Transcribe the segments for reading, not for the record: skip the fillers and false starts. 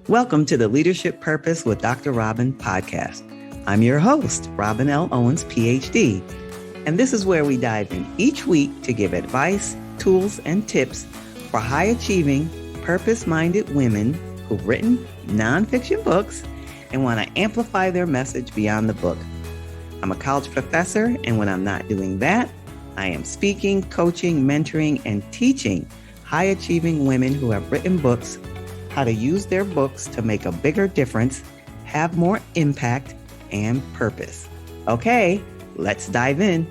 Welcome to the Leadership Purpose with Dr. Robin podcast. I'm your host, Robin L. Owens, Ph.D., and this is where we dive in each week to give advice, tools, and tips for high-achieving, purpose-minded women who've written nonfiction books and want to amplify their message beyond the book. I'm a college professor, and when I'm not doing that, I am speaking, coaching, mentoring, and teaching high-achieving women who have written books how to use their books to make a bigger difference, have more impact, and purpose. Okay, let's dive in.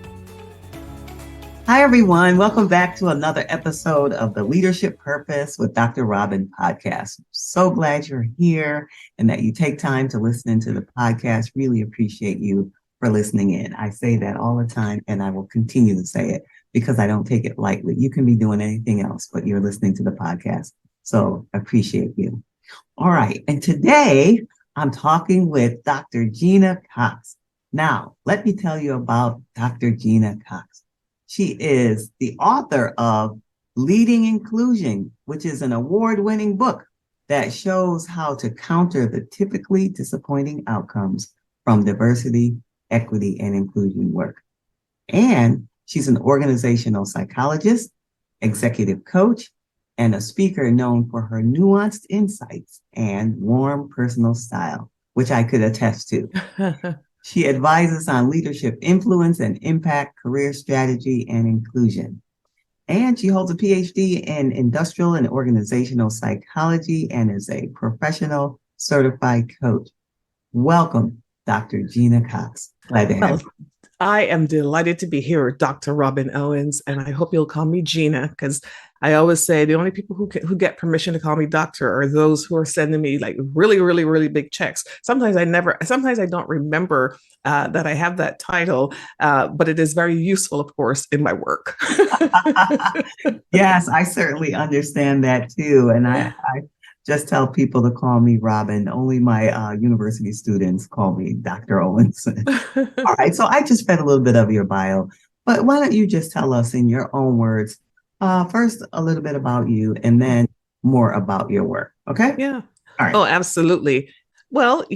Hi, everyone. Welcome back to another episode of the Leadership Purpose with Dr. Robin podcast. So glad you're here and that you take time to listen into the podcast. Really appreciate you for listening in. I say that all the time, and I will continue to say it because I don't take it lightly. You can be doing anything else, but you're listening to the podcast. So appreciate you. All right. And today I'm talking with Dr. Gena Cox. Now, let me tell you about Dr. Gena Cox. She is the author of Leading Inclusion, which is an award-winning book that shows how to counter the typically disappointing outcomes from diversity, equity, and inclusion work. And she's an organizational psychologist, executive coach, and a speaker known for her nuanced insights and warm personal style, which I could attest to. She advises on leadership influence and impact, career strategy, and inclusion. And she holds a Ph.D. in industrial and organizational psychology and is a professional certified coach. Welcome, Dr. Gena Cox. Glad to have you. I am delighted to be here with Dr. Robin Owens, and I hope you'll call me Gena, because I always say the only people who get permission to call me doctor are those who are sending me like really, really, really big checks. Sometimes I don't remember that I have that title, but it is very useful, of course, in my work. Yes, I certainly understand that too. And I just tell people to call me Robin. Only my university students call me Dr. Owens. All right, so I just read a little bit of your bio, but why don't you just tell us in your own words, first a little bit about you and then more about your work, okay? Yeah. All right. Oh, absolutely. Well,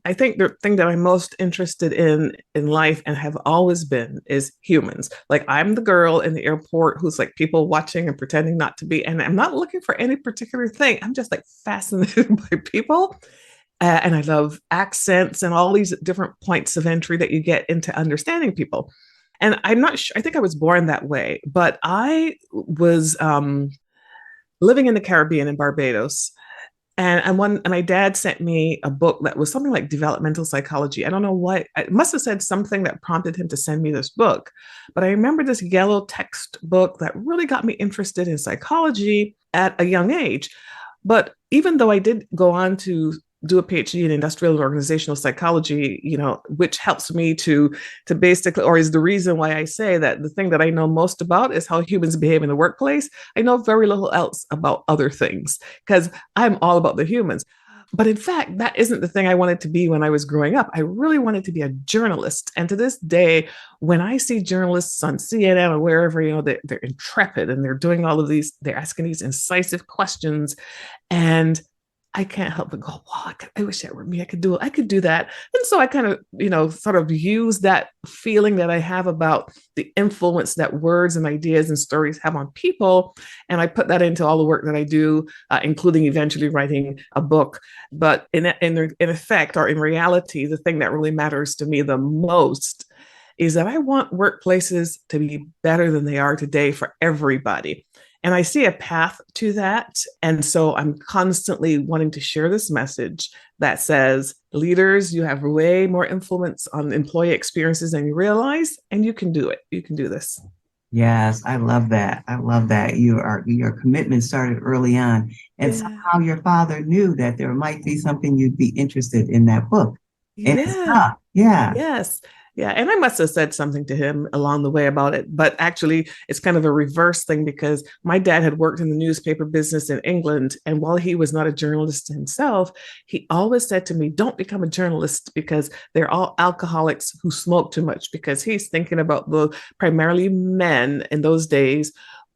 I think the thing that I'm most interested in life and have always been is humans. Like I'm the girl in the airport who's like people watching and pretending not to be. And I'm not looking for any particular thing. I'm just like fascinated by people. And I love accents and all these different points of entry that you get into understanding people. And I'm not sure, I think I was born that way, but I was living in the Caribbean in Barbados. And my dad sent me a book that was something like developmental psychology. I don't know what, it must have said something that prompted him to send me this book. But I remember this yellow textbook that really got me interested in psychology at a young age. But even though I did go on to do a PhD in industrial and organizational psychology, which helps me to basically, or is the reason why I say that the thing that I know most about is how humans behave in the workplace. I know very little else about other things because I'm all about the humans. But in fact, that isn't the thing I wanted to be when I was growing up. I really wanted to be a journalist. And to this day, when I see journalists on CNN or wherever, they're intrepid and they're doing all of these, they're asking these incisive questions. And I can't help but go, wow, I wish that were me. I could do that. And so I kind of, sort of use that feeling that I have about the influence that words and ideas and stories have on people. And I put that into all the work that I do, including eventually writing a book. But in effect, or in reality, the thing that really matters to me the most is that I want workplaces to be better than they are today for everybody. And I see a path to that. And so I'm constantly wanting to share this message that says, leaders, you have way more influence on employee experiences than you realize, and you can do it. You can do this. Yes, I love that. I love that. Your commitment started early on. And somehow your father knew that there might be something you'd be interested in that book. Yeah. Yeah. Yes. Yeah. And I must have said something to him along the way about it. But actually, it's kind of a reverse thing because my dad had worked in the newspaper business in England. And while he was not a journalist himself, he always said to me, don't become a journalist because they're all alcoholics who smoke too much, because he's thinking about the primarily men in those days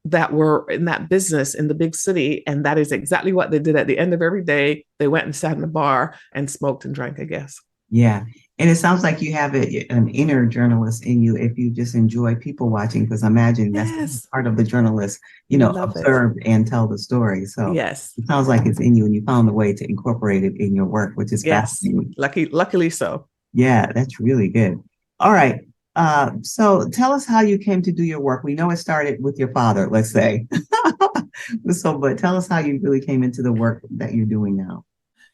that were in that business in the big city. And that is exactly what they did at the end of every day. They went and sat in a bar and smoked and drank, I guess. Yeah. And it sounds like you have an inner journalist in you if you just enjoy people watching, because I imagine that's Yes. part of the journalist, Love it. observe and tell the story. So Yes. it sounds like it's in you and you found a way to incorporate it in your work, which is Yes. fascinating. Luckily so. Yeah, that's really good. All right. So tell us how you came to do your work. We know it started with your father, let's say. So, but tell us how you really came into the work that you're doing now.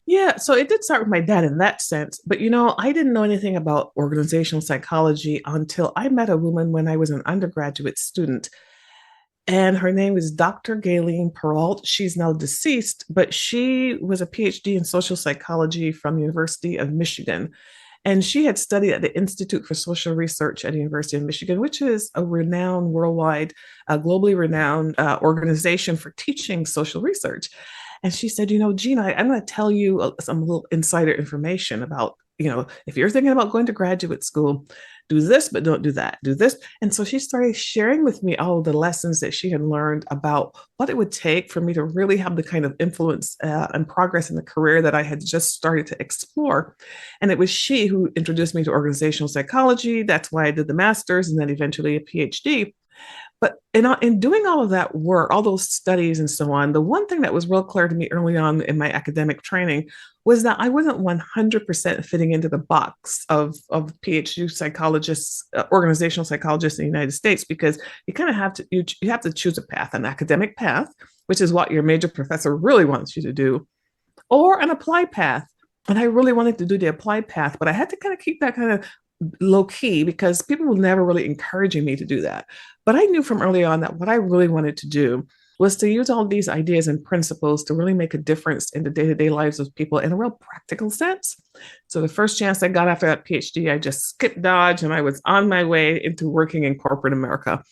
Yeah, so it did start with my dad in that sense. But I didn't know anything about organizational psychology until I met a woman when I was an undergraduate student. And her name is Dr. Galen Peralt. She's now deceased, but she was a PhD in social psychology from the University of Michigan. And she had studied at the Institute for Social Research at the University of Michigan, which is a renowned worldwide, globally renowned organization for teaching social research. And she said, Gena, I'm going to tell you some little insider information about, if you're thinking about going to graduate school, do this, but don't do that. Do this. And so she started sharing with me all of the lessons that she had learned about what it would take for me to really have the kind of influence and progress in the career that I had just started to explore. And it was she who introduced me to organizational psychology. That's why I did the master's and then eventually a PhD. But in doing all of that work, all those studies and so on, the one thing that was real clear to me early on in my academic training was that I wasn't 100% fitting into the box of PhD psychologists, organizational psychologists in the United States, because you kind of have to you have to choose a path, an academic path, which is what your major professor really wants you to do, or an applied path. And I really wanted to do the applied path, but I had to kind of keep that kind of low key because people were never really encouraging me to do that. But I knew from early on that what I really wanted to do was to use all these ideas and principles to really make a difference in the day-to-day lives of people in a real practical sense. So the first chance I got after that PhD, I just skipped Dodge and I was on my way into working in corporate America.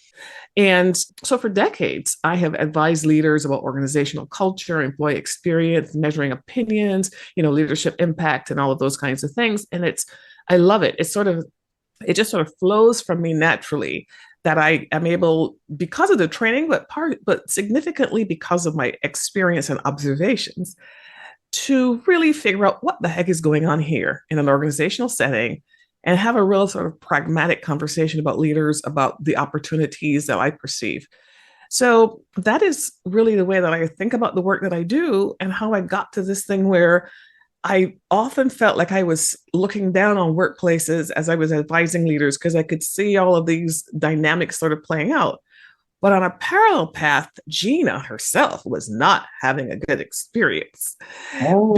And so for decades, I have advised leaders about organizational culture, employee experience, measuring opinions, leadership impact, and all of those kinds of things. And I love it. It just sort of flows from me naturally that I am able, because of the training, but significantly because of my experience and observations, to really figure out what the heck is going on here in an organizational setting and have a real sort of pragmatic conversation about leaders, about the opportunities that I perceive. So that is really the way that I think about the work that I do and how I got to this thing where I often felt like I was looking down on workplaces as I was advising leaders because I could see all of these dynamics sort of playing out. But on a parallel path, Gena herself was not having a good experience. Oh,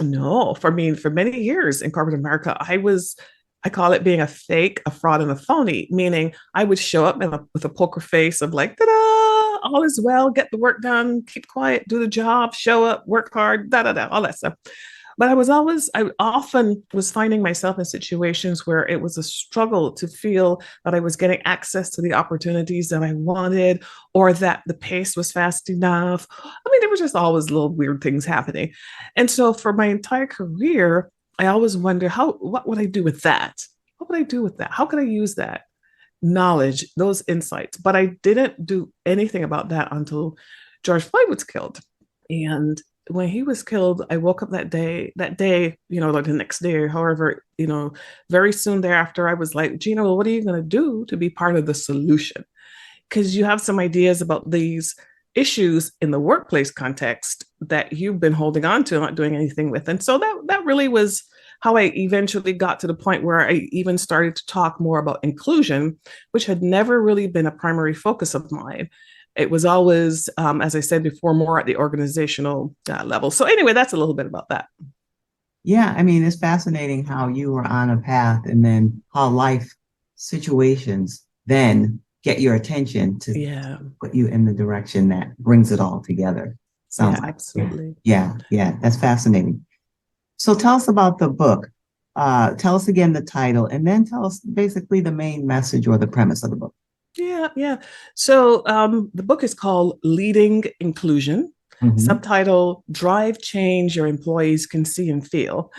No, for many years in corporate America, I call it being a fake, a fraud, and a phony, meaning I would show up with a poker face of like, ta-da, all is well, get the work done, keep quiet, do the job, show up, work hard, da-da-da, all that stuff. But I often was finding myself in situations where it was a struggle to feel that I was getting access to the opportunities that I wanted, or that the pace was fast enough. I mean, there were just always little weird things happening. And so for my entire career, I always wonder what would I do with that? What would I do with that? How could I use that knowledge, those insights? But I didn't do anything about that until George Floyd was killed. And when he was killed, I woke up that day, like the next day or however, very soon thereafter, I was like, Gena, well, what are you going to do to be part of the solution? Because you have some ideas about these issues in the workplace context that you've been holding on to, not doing anything with. And so that really was how I eventually got to the point where I even started to talk more about inclusion, which had never really been a primary focus of mine. It was always, as I said before, more at the organizational level. So anyway, that's a little bit about that. yeah. I mean, it's fascinating how you were on a path and then how life situations then get your attention to put you in the direction that brings it all together. Sounds like absolutely. Yeah. That's fascinating. So tell us about the book. Tell us again the title, and then tell us basically the main message or the premise of the book. Yeah. So the book is called Leading Inclusion, subtitle Drive Change Your Employees Can See and Feel.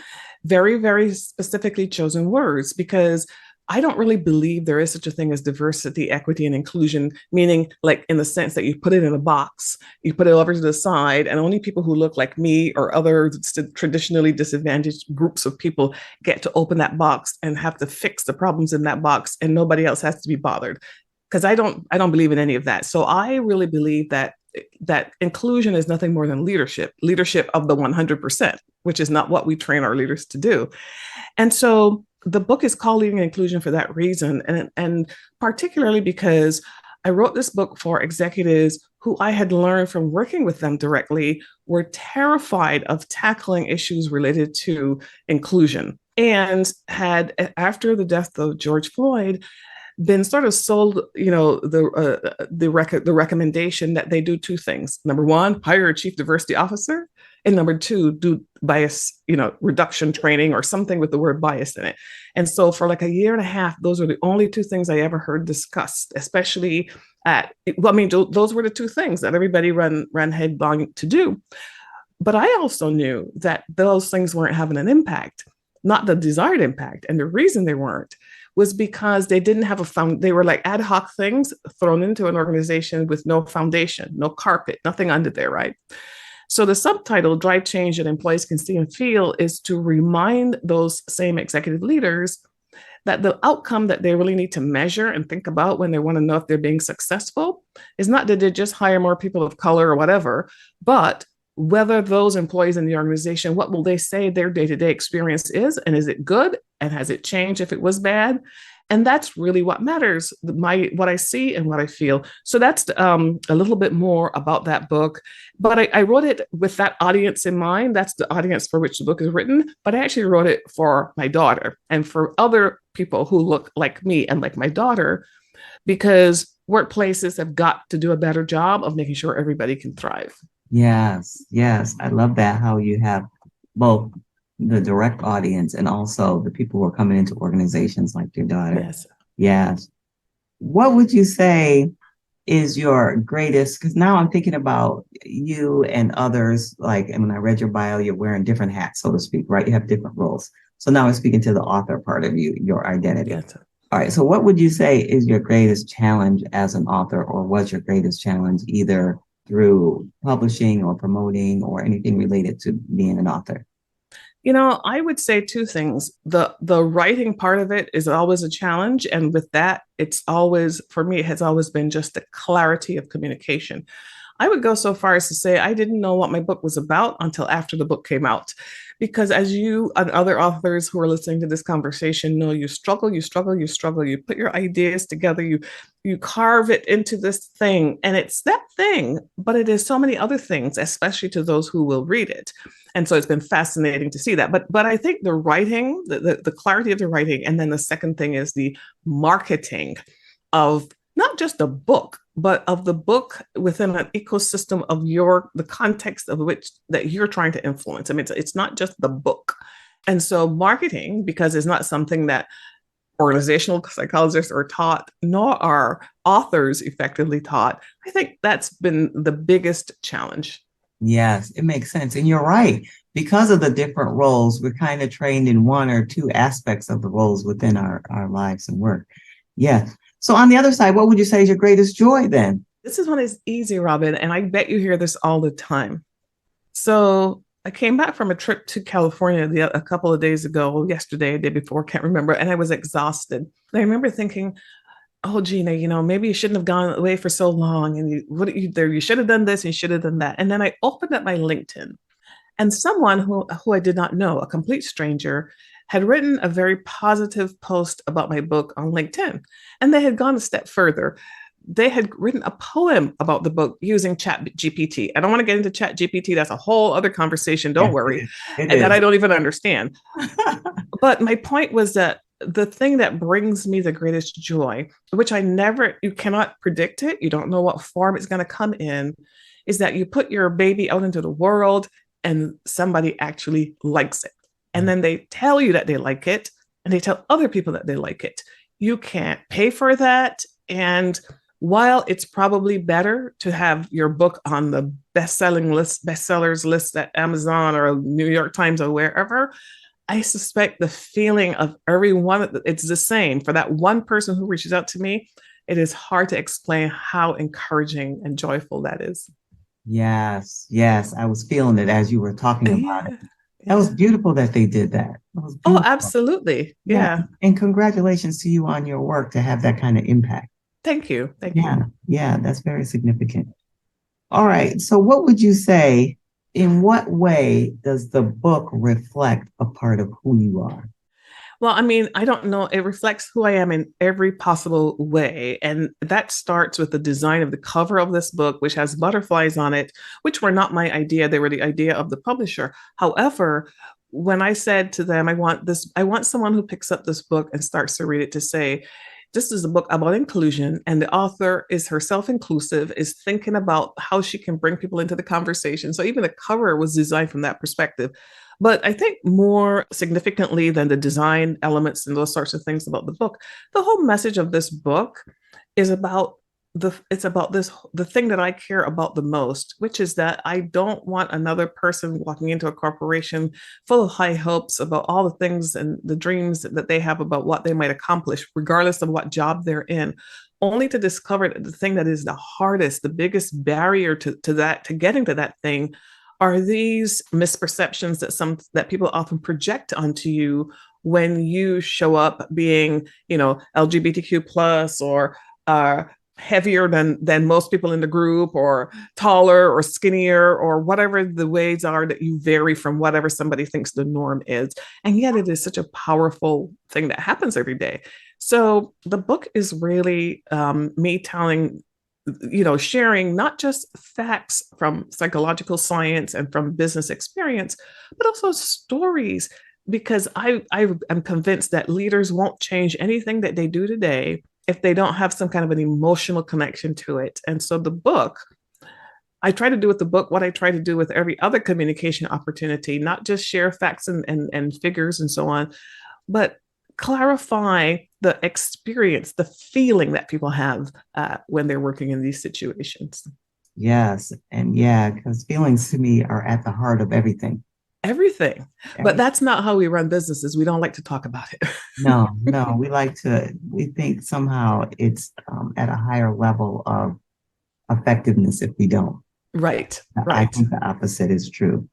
Very, very specifically chosen words, because I don't really believe there is such a thing as diversity, equity, and inclusion, meaning like in the sense that you put it in a box, you put it over to the side, and only people who look like me or other traditionally disadvantaged groups of people get to open that box and have to fix the problems in that box, and nobody else has to be bothered. Because I don't believe in any of that. So I really believe that inclusion is nothing more than leadership of the 100%, which is not what we train our leaders to do. And so the book is called Leading Inclusion for that reason. And particularly because I wrote this book for executives who I had learned from working with them directly were terrified of tackling issues related to inclusion and had, after the death of George Floyd, been sort of sold, the recommendation that they do two things. Number one, hire a chief diversity officer, and number two, do bias, reduction training or something with the word bias in it. And so for like a year and a half, those are the only two things I ever heard discussed, especially those were the two things that everybody ran headlong to do. But I also knew that those things weren't having an impact, not the desired impact. And the reason they weren't was because they didn't have they were like ad hoc things thrown into an organization with no foundation, no carpet, nothing under there, right? So the subtitle, Drive Change That Employees Can See and Feel, is to remind those same executive leaders that the outcome that they really need to measure and think about when they want to know if they're being successful is not that they just hire more people of color or whatever, but whether those employees in the organization, what will they say their day-to-day experience is, and is it good, and has it changed if it was bad? And that's really what matters, what I see and what I feel. So that's a little bit more about that book. But I wrote it with that audience in mind. That's the audience for which the book is written. But I actually wrote it for my daughter and for other people who look like me and like my daughter, because workplaces have got to do a better job of making sure everybody can thrive. Yes, yes. I love that, how you have both the direct audience and also the people who are coming into organizations like your daughter. Yes. Yes. What would you say is your greatest, because now I'm thinking about you and others, like, and when I read your bio, you're wearing different hats, so to speak, right? You have different roles. So now I'm speaking to the author part of you, your identity. Yes. All right. So what would you say is your greatest challenge as an author, or was your greatest challenge either through publishing or promoting or anything related to being an author? I would say two things. The writing part of it is always a challenge. And with that, it's always, for me, it has always been just the clarity of communication. I would go so far as to say I didn't know what my book was about until after the book came out. Because as you and other authors who are listening to this conversation know, you struggle, you put your ideas together, you carve it into this thing, and it's that thing, but it is so many other things, especially to those who will read it. And so it's been fascinating to see that. But I think the writing, the clarity of the writing, and then the second thing is the marketing of not just a book, but of the book within an ecosystem of the context of which that you're trying to influence. I mean, it's not just the book. And so marketing, because it's not something that organizational psychologists are taught, nor are authors effectively taught, I think that's been the biggest challenge. Yes, it makes sense. And you're right. Because of the different roles, we're kind of trained in one or two aspects of the roles within our lives and work. Yes. So on the other side, what would you say is your greatest joy then? This is one that's easy, Robin, and I bet you hear this all the time. So I came back from a trip to California a couple of days ago, yesterday, day before, can't remember, and I was exhausted. And I remember thinking, oh, Gena, maybe you shouldn't have gone away for so long, and you should have done this, and you should have done that. And then I opened up my LinkedIn, and someone who I did not know, a complete stranger, had written a very positive post about my book on LinkedIn. And they had gone a step further. They had written a poem about the book using Chat GPT. I don't want to get into Chat GPT. That's a whole other conversation. Don't worry. And that I don't even understand. But my point was that the thing that brings me the greatest joy, which you cannot predict it, you don't know what form it's going to come in, is that you put your baby out into the world and somebody actually likes it. And then they tell you that they like it, and they tell other people that they like it. You can't pay for that. And while it's probably better to have your book on the bestsellers list at Amazon or New York Times or wherever, I suspect the feeling of everyone, it's the same for that one person who reaches out to me. It is hard to explain how encouraging and joyful that is. Yes, yes. I was feeling it as you were talking about it. Yeah, That was yeah. beautiful that they did that. That was Oh, beautiful. absolutely. Yeah. Yeah. And congratulations to you on your work to have that kind of impact. Thank you. Thank you. Yeah. Yeah. That's very significant. All right. So, what would you say? In what way does the book reflect a part of who you are? Well, I mean, I don't know. It reflects who I am in every possible way. And that starts with the design of the cover of this book, which has butterflies on it, which were not my idea. They were the idea of the publisher. However, when I said to them, I want someone who picks up this book and starts to read it to say, this is a book about inclusion, and the author is herself inclusive, is thinking about how she can bring people into the conversation. So even the cover was designed from that perspective. But I think more significantly than the design elements and those sorts of things about the book, the whole message of this book is about the thing that I care about the most, which is that I don't want another person walking into a corporation full of high hopes about all the things and the dreams that they have about what they might accomplish, regardless of what job they're in, only to discover that the thing that is the hardest, the biggest barrier to getting to that thing are these misperceptions that people often project onto you when you show up being, LGBTQ plus or heavier than most people in the group, or taller or skinnier, or whatever the ways are that you vary from whatever somebody thinks the norm is. And yet it is such a powerful thing that happens every day. So the book is really me telling, sharing not just facts from psychological science and from business experience, but also stories, because I am convinced that leaders won't change anything that they do today if they don't have some kind of an emotional connection to it. And so the book, I try to do with the book what I try to do with every other communication opportunity, not just share facts and figures and so on, but clarify the experience, the feeling that people have when they're working in these situations. Yes. And yeah, because feelings to me are at the heart of everything. Everything. But Everything. that's not how we run businesses. We don't like to talk about it. No, no, we think somehow it's at a higher level of effectiveness if we don't. Right, I right. think the opposite is true.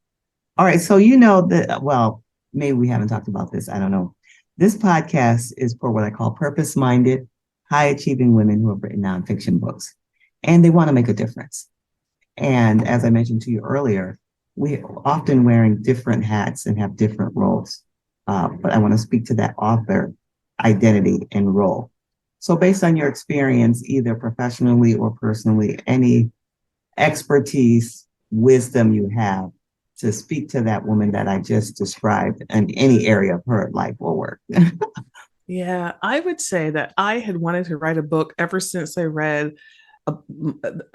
All right. So, you know that, well, maybe we haven't talked about this. I don't know. This podcast is for what I call purpose minded, high achieving women who have written nonfiction books and they want to make a difference. And as I mentioned to you earlier, we often wearing different hats and have different roles. But I want to speak to that author identity and role. So, based on your experience, either professionally or personally, any expertise, wisdom you have to speak to that woman that I just described in any area of her life or work. Yeah, I would say that I had wanted to write a book ever since I read, a,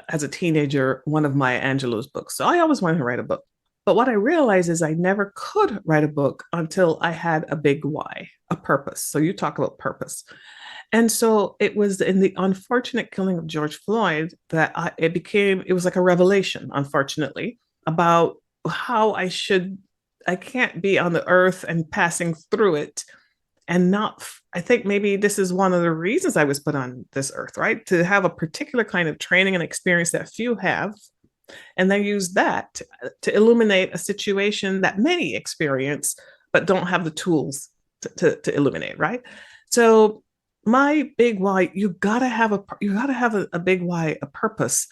as a teenager, one of Maya Angelou's books. So I always wanted to write a book. But what I realized is I never could write a book until I had a big why, a purpose. So you talk about purpose. And so it was in the unfortunate killing of George Floyd that it was like a revelation, unfortunately, about how I can't be on the earth and passing through it and not, I think maybe this is one of the reasons I was put on this earth, right? To have a particular kind of training and experience that few have, and then use that to illuminate a situation that many experience, but don't have the tools to illuminate, right? So my big why, you gotta have a big why, a purpose.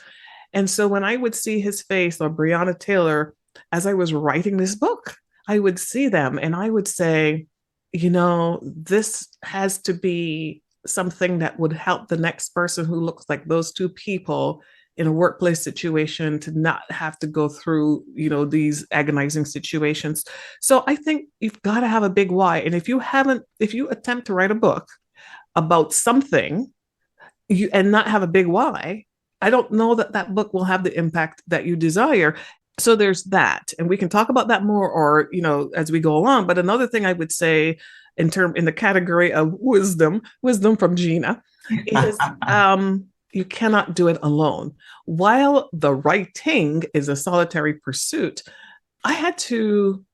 And so when I would see his face or Breonna Taylor as I was writing this book, I would see them and I would say, this has to be something that would help the next person who looks like those two people in a workplace situation to not have to go through, these agonizing situations. So I think you've got to have a big why. And if you attempt to write a book about something and not have a big why, I don't know that that book will have the impact that you desire. So there's that, and we can talk about that more, or as we go along. But another thing I would say, in the category of wisdom from Gena, is you cannot do it alone. While the writing is a solitary pursuit, I had to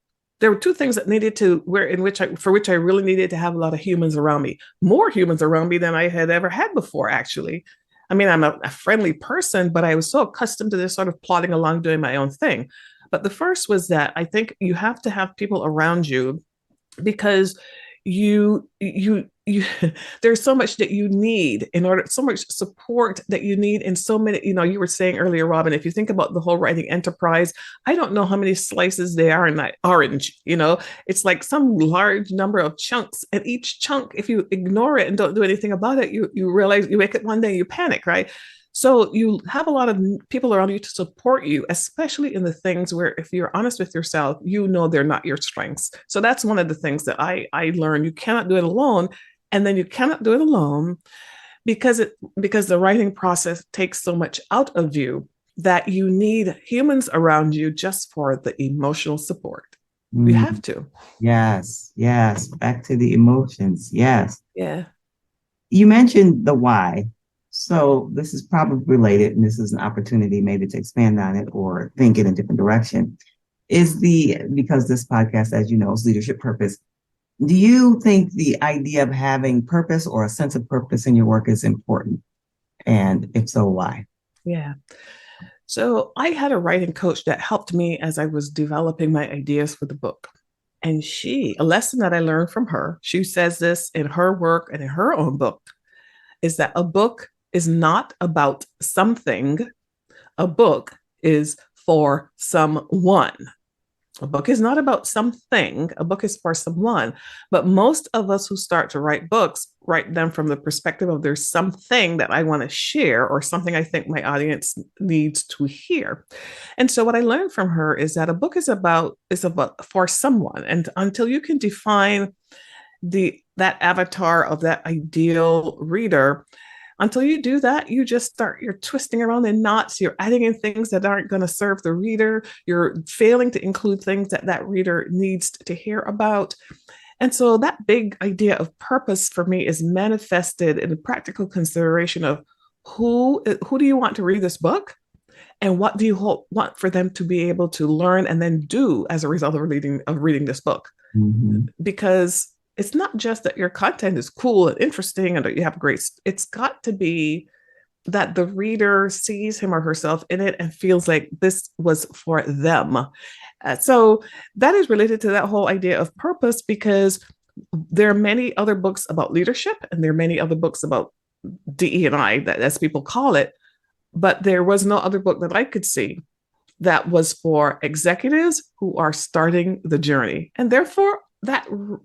there were two things that needed to where in which I for which I really needed to have a lot of humans around me, more humans around me than I had ever had before, actually. I mean, I'm a friendly person, but I was so accustomed to this sort of plodding along doing my own thing. But the first was that I think you have to have people around you because you there's so much that you need in order, so much support that you need in so many, you were saying earlier, Robin, if you think about the whole writing enterprise, I don't know how many slices they are in that orange, it's like some large number of chunks, and each chunk, if you ignore it and don't do anything about it, you realize, you wake up one day, you panic, right? So you have a lot of people around you to support you, especially in the things where, if you're honest with yourself, they're not your strengths. So that's one of the things that I learned. You cannot do it alone, and then you cannot do it alone because the writing process takes so much out of you that you need humans around you just for the emotional support. You have to. Yes, yes. Back to the emotions. Yes. Yeah. You mentioned the why. So this is probably related, and this is an opportunity maybe to expand on it or think in a different direction. Because this podcast, as you know, is leadership purpose. Do you think the idea of having purpose or a sense of purpose in your work is important? And if so, why? Yeah. So I had a writing coach that helped me as I was developing my ideas for the book. And a lesson that I learned from her, she says this in her work and in her own book, is that a book is not about something. A book is for someone. A book is not about something. A book is for someone. But most of us who start to write books write them from the perspective of there's something that I want to share or something I think my audience needs to hear. And so what I learned from her is that a book is about for someone. And until you can define that avatar of that ideal reader, until you do that, you're twisting around in knots. You're adding in things that aren't going to serve the reader. You're failing to include things that reader needs to hear about. And so that big idea of purpose for me is manifested in the practical consideration of who do you want to read this book? And what do you want for them to be able to learn and then do as a result of reading this book? Mm-hmm. Because it's not just that your content is cool and interesting and that you have it's got to be that the reader sees him or herself in it and feels like this was for them. So that is related to that whole idea of purpose, because there are many other books about leadership and there are many other books about DE&I, that as people call it, but there was no other book that I could see that was for executives who are starting the journey. And therefore,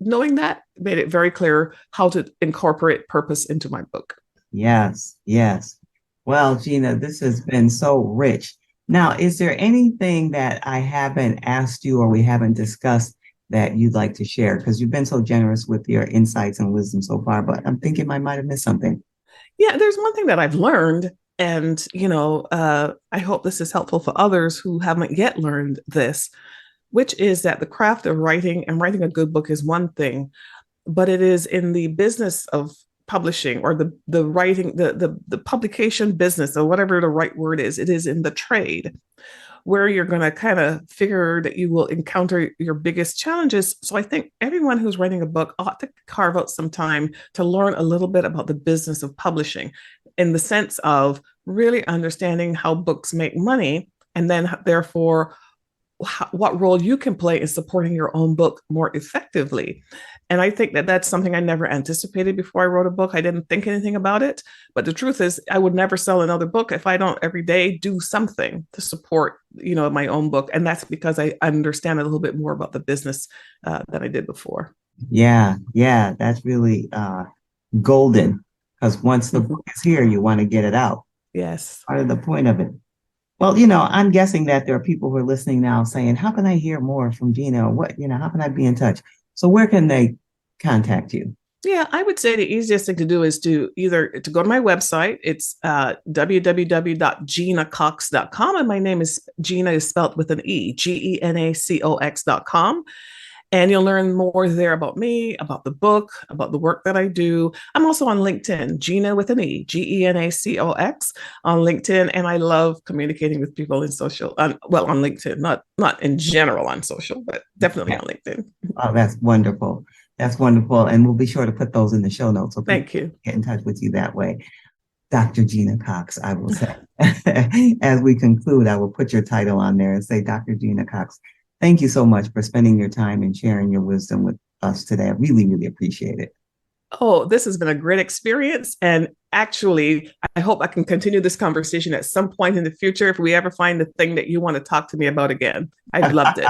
knowing that made it very clear how to incorporate purpose into my book. Yes, yes. Well, Gena, this has been so rich. Now, is there anything that I haven't asked you or we haven't discussed that you'd like to share? Because you've been so generous with your insights and wisdom so far, but I'm thinking I might have missed something. Yeah, there's one thing that I've learned, and I hope this is helpful for others who haven't yet learned this, which is that the craft of writing and writing a good book is one thing, but it is in the business of publishing or the writing, the publication business, or whatever the right word is, it is in the trade where you're going to kind of figure that you will encounter your biggest challenges. So I think everyone who's writing a book ought to carve out some time to learn a little bit about the business of publishing, in the sense of really understanding how books make money, and then therefore what role you can play in supporting your own book more effectively. And I think that that's something I never anticipated before I wrote a book. I didn't think anything about it. But the truth is, I would never sell another book if I don't every day do something to support, my own book. And that's because I understand a little bit more about the business than I did before. Yeah, that's really golden, because once the book is here, you want to get it out. Yes. Part of the point of it. Well, I'm guessing that there are people who are listening now saying, how can I hear more from Gena? How can I be in touch? So where can they contact you? Yeah, I would say the easiest thing to do is to go to my website. It's www.genacox.com. And my name is Gena, is spelled with an E, GenaCox.com. And you'll learn more there about me, about the book, about the work that I do. I'm also on LinkedIn, Gena with an E, Genacox on LinkedIn. And I love communicating with people in social, on LinkedIn, not in general on social, but definitely on LinkedIn. Oh, that's wonderful. That's wonderful. And we'll be sure to put those in the show notes so people Thank you. get in touch with you that way. Dr. Gena Cox, I will say. As we conclude, I will put your title on there and say, Dr. Gena Cox, thank you so much for spending your time and sharing your wisdom with us today. I really, really appreciate it. Oh, this has been a great experience. And actually, I hope I can continue this conversation at some point in the future if we ever find the thing that you want to talk to me about again. I loved it.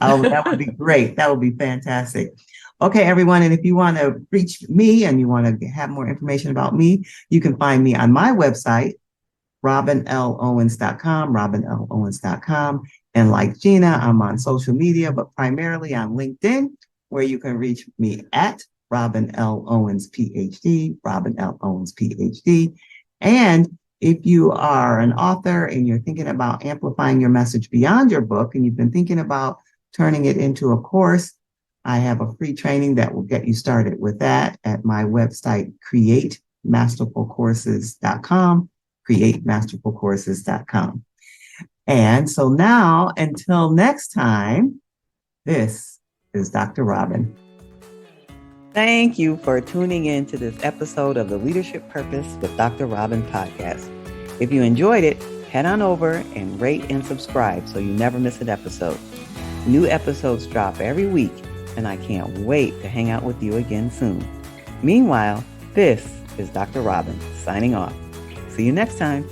Oh, that would be great. That would be fantastic. Okay, everyone. And if you want to reach me and you want to have more information about me, you can find me on my website, robinlowens.com, robinlowens.com. And like Gena, I'm on social media, but primarily on LinkedIn, where you can reach me at Robin L. Owens, Ph.D., Robin L. Owens, Ph.D. And if you are an author and you're thinking about amplifying your message beyond your book, and you've been thinking about turning it into a course, I have a free training that will get you started with that at my website, createmasterfulcourses.com, createmasterfulcourses.com. And so now, until next time, this is Dr. Robin. Thank you for tuning in to this episode of the Leadership Purpose with Dr. Robin podcast. If you enjoyed it, head on over and rate and subscribe so you never miss an episode. New episodes drop every week, and I can't wait to hang out with you again soon. Meanwhile, this is Dr. Robin signing off. See you next time.